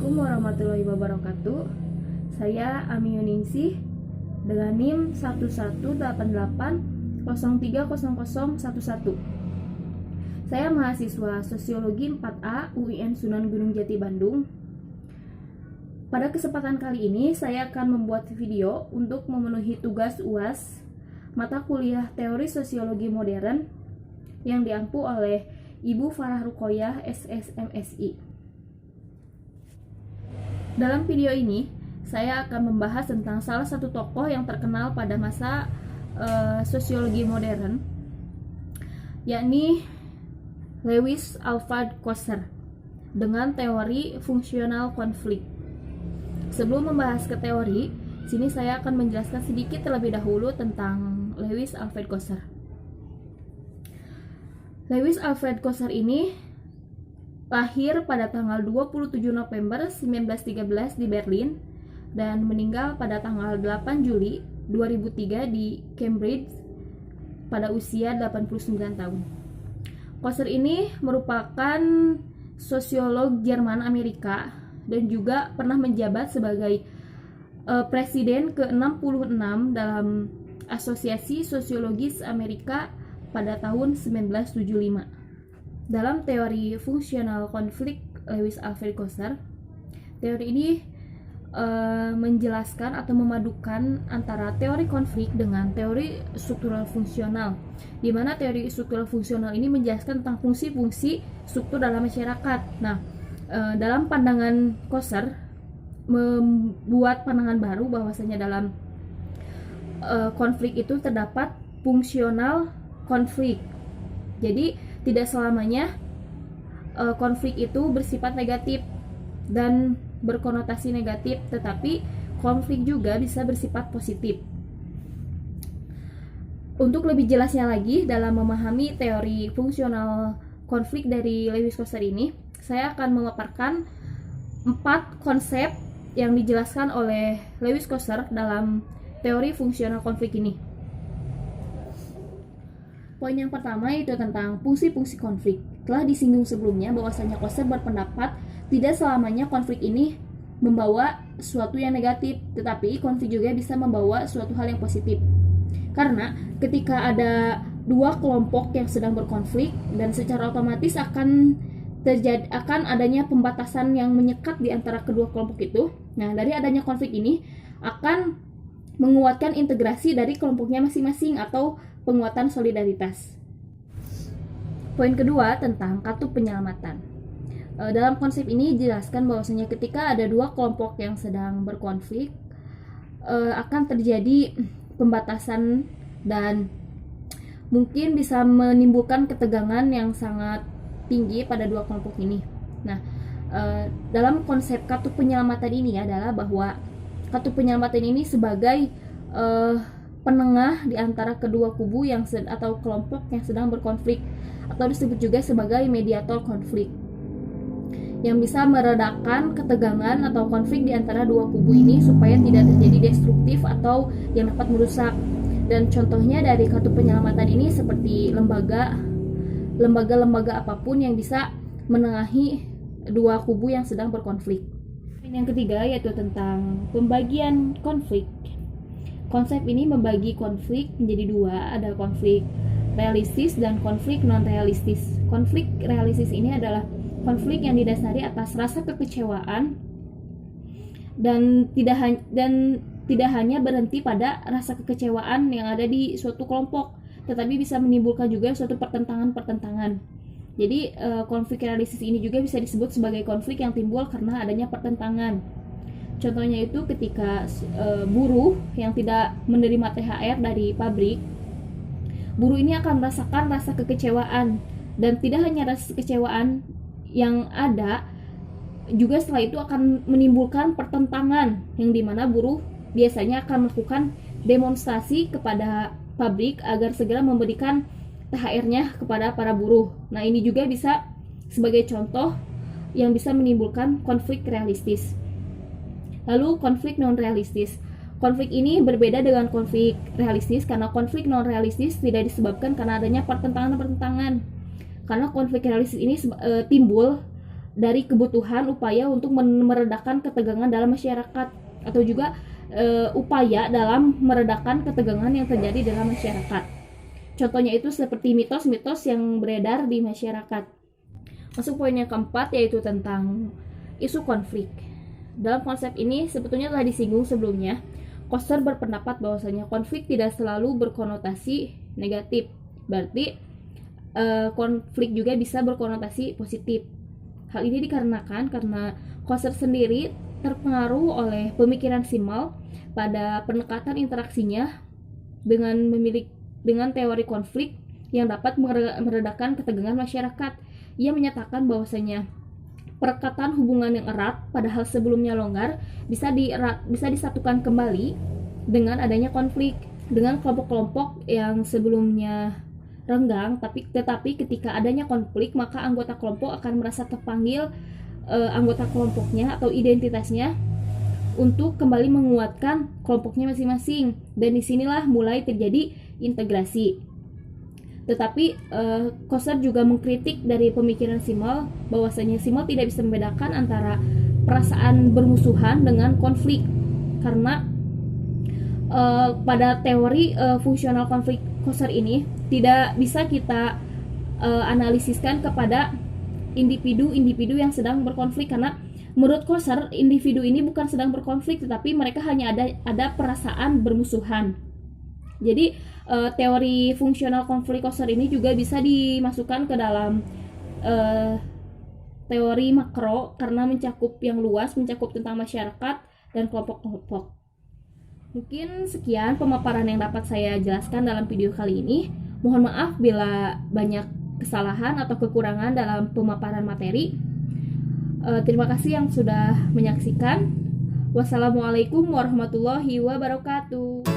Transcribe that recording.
Assalamualaikum warahmatullahi wabarakatuh. Saya Ami Yuningsih dengan NIM 1188030011. Saya mahasiswa Sosiologi 4A UIN Sunan Gunung Jati Bandung. Pada kesempatan kali ini saya akan membuat video untuk memenuhi tugas UAS mata kuliah Teori Sosiologi Modern yang diampu oleh Ibu Farah Rukoyah SSMSI. Dalam video ini, saya akan membahas tentang salah satu tokoh yang terkenal pada masa sosiologi modern, yakni Lewis Alfred Kosser dengan teori fungsional konflik. Sebelum membahas ke teori, sini saya akan menjelaskan sedikit terlebih dahulu tentang Lewis Alfred Kosser. Lewis Alfred Kosser ini lahir pada tanggal 27 November 1913 di Berlin dan meninggal pada tanggal 8 Juli 2003 di Cambridge pada usia 89 tahun. Kosser ini merupakan sosiolog Jerman Amerika dan juga pernah menjabat sebagai presiden ke-66 dalam Asosiasi Sosiologis Amerika pada tahun 1975. Dalam teori fungsional konflik Lewis Alfred Kosser, teori ini menjelaskan atau memadukan antara teori konflik dengan teori struktural fungsional, di mana teori struktural fungsional ini menjelaskan tentang fungsi-fungsi struktur dalam masyarakat. Nah, dalam pandangan Kosser membuat pandangan baru bahwasanya dalam konflik itu terdapat fungsional konflik. Jadi tidak selamanya konflik itu bersifat negatif dan berkonotasi negatif, tetapi konflik juga bisa bersifat positif. Untuk lebih jelasnya lagi dalam memahami teori fungsional konflik dari Lewis Kosser ini, saya akan memaparkan 4 konsep yang dijelaskan oleh Lewis Kosser dalam teori fungsional konflik ini. Poin yang pertama itu tentang fungsi-fungsi konflik. Telah disinggung sebelumnya bahwasanya Kosser berpendapat tidak selamanya konflik ini membawa sesuatu yang negatif, tetapi konflik juga bisa membawa suatu hal yang positif. Karena ketika ada dua kelompok yang sedang berkonflik dan secara otomatis akan adanya pembatasan yang menyekat di antara kedua kelompok itu. Nah, dari adanya konflik ini akan menguatkan integrasi dari kelompoknya masing-masing atau penguatan solidaritas. Poin kedua tentang kartu penyelamatan. Dalam konsep ini dijelaskan bahwasanya ketika ada dua kelompok yang sedang berkonflik, akan terjadi pembatasan dan mungkin bisa menimbulkan ketegangan yang sangat tinggi pada dua kelompok ini. Nah, dalam konsep kartu penyelamatan ini adalah bahwa kartu penyelamatan ini sebagai penengah di antara kedua kubu atau kelompok yang sedang berkonflik, atau disebut juga sebagai mediator konflik, yang bisa meredakan ketegangan atau konflik di antara dua kubu ini supaya tidak terjadi destruktif atau yang dapat merusak. Dan contohnya dari kartu penyelamatan ini seperti lembaga-lembaga apapun yang bisa menengahi dua kubu yang sedang berkonflik. Yang ketiga yaitu tentang pembagian konflik. Konsep ini membagi konflik menjadi dua, ada konflik realistis dan konflik non-realistis. Konflik realistis ini adalah konflik yang didasari atas rasa kekecewaan dan tidak hanya berhenti pada rasa kekecewaan yang ada di suatu kelompok, tetapi bisa menimbulkan juga suatu pertentangan-pertentangan. Jadi konflik realistis ini juga bisa disebut sebagai konflik yang timbul karena adanya pertentangan. Contohnya itu ketika buruh yang tidak menerima THR dari pabrik, buruh ini akan merasakan rasa kekecewaan, dan tidak hanya rasa kekecewaan yang ada, juga setelah itu akan menimbulkan pertentangan yang dimana buruh biasanya akan melakukan demonstrasi kepada pabrik agar segera memberikan THR-nya kepada para buruh. Nah, ini juga bisa sebagai contoh yang bisa menimbulkan konflik realistis. Lalu konflik non-realistis. Konflik ini berbeda dengan konflik realistis karena konflik non-realistis tidak disebabkan karena adanya pertentangan-pertentangan. Karena konflik realistis ini timbul dari kebutuhan upaya untuk meredakan ketegangan dalam masyarakat, atau juga upaya dalam meredakan ketegangan yang terjadi dalam masyarakat. Contohnya itu seperti mitos-mitos yang beredar di masyarakat. Masuk poin yang keempat, yaitu tentang isu konflik. Dalam konsep ini sebetulnya telah disinggung sebelumnya. Koster berpendapat bahwasanya konflik tidak selalu berkonotasi negatif. Berarti konflik juga bisa berkonotasi positif. Hal ini dikarenakan karena Koster sendiri terpengaruh oleh pemikiran Simmel pada pendekatan interaksinya dengan teori konflik yang dapat meredakan ketegangan masyarakat. Ia menyatakan bahwasanya perekatan hubungan yang erat padahal sebelumnya longgar bisa disatukan kembali dengan adanya konflik dengan kelompok-kelompok yang sebelumnya renggang, tetapi ketika adanya konflik maka anggota kelompok akan merasa terpanggil anggota kelompoknya atau identitasnya untuk kembali menguatkan kelompoknya masing-masing, dan disinilah mulai terjadi integrasi. Tetapi Koster juga mengkritik dari pemikiran Simmel bahwasanya Simmel tidak bisa membedakan antara perasaan bermusuhan dengan konflik, karena pada teori fungsional konflik Koster ini tidak bisa kita analisiskan kepada individu-individu yang sedang berkonflik, karena menurut Koster individu ini bukan sedang berkonflik tetapi mereka hanya ada perasaan bermusuhan. Jadi teori fungsional konflik Koster ini juga bisa dimasukkan ke dalam teori makro karena mencakup yang luas, mencakup tentang masyarakat dan kelompok-kelompok. Mungkin sekian pemaparan yang dapat saya jelaskan dalam video kali ini. Mohon maaf bila banyak kesalahan atau kekurangan dalam pemaparan materi. Terima kasih yang sudah menyaksikan. Wassalamualaikum warahmatullahi wabarakatuh.